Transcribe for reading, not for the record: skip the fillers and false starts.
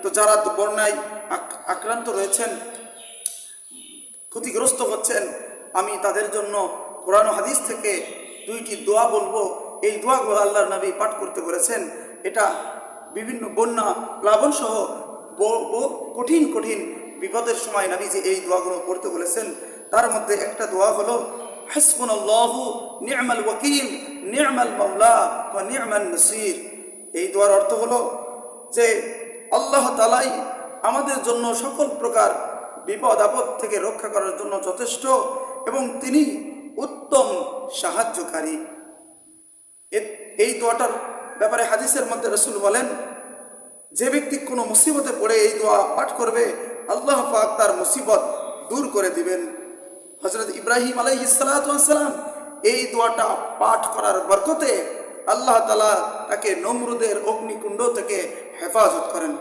তো যারা বন্যায় আক্রান্ত রয়েছেন, ক্ষতিগ্রস্ত হচ্ছেন, আমি তাদের জন্য কোরআন ও হাদিস থেকে দুইটি দোয়া বলবো। এই দোয়াগুলো আল্লাহর নবী পাঠ করতে বলেছেন। এটা বিভিন্ন বন্যা প্লাবন সহ কঠিন কঠিন বিপদের সময় নবী যে এই দোয়াগুলো পড়তে বলেছেন, তার মধ্যে একটা দোয়া হলো হাসবুনাল্লাহু নি'মাল ওয়াকিল নি'মাল মাওলা ওয়া নি'মান নাসির। এই দোয়ার অর্থ হলো যে আল্লাহ তাআলাই আমাদের জন্য সকল প্রকার বিপদ আপদ থেকে রক্ষা করার জন্য যথেষ্ট এবং তিনি উত্তম সাহায্যকারী। এই দোয়াটার ব্যাপারে হাদিসের মধ্যে রাসূল বলেন, যে ব্যক্তি কোনো মুসিবতে পড়ে এই দোয়া পাঠ করবে, আল্লাহ পাক তার মুসিবত দূর করে দিবেন। হযরত ইব্রাহিম আলাইহিস সালাতু ওয়াস সালাম এই দোয়াটা পাঠ করার বরকতে আল্লাহ তাআলা তাকে নমরুদের অগ্নিকুণ্ড থেকে হেফাজত করেন।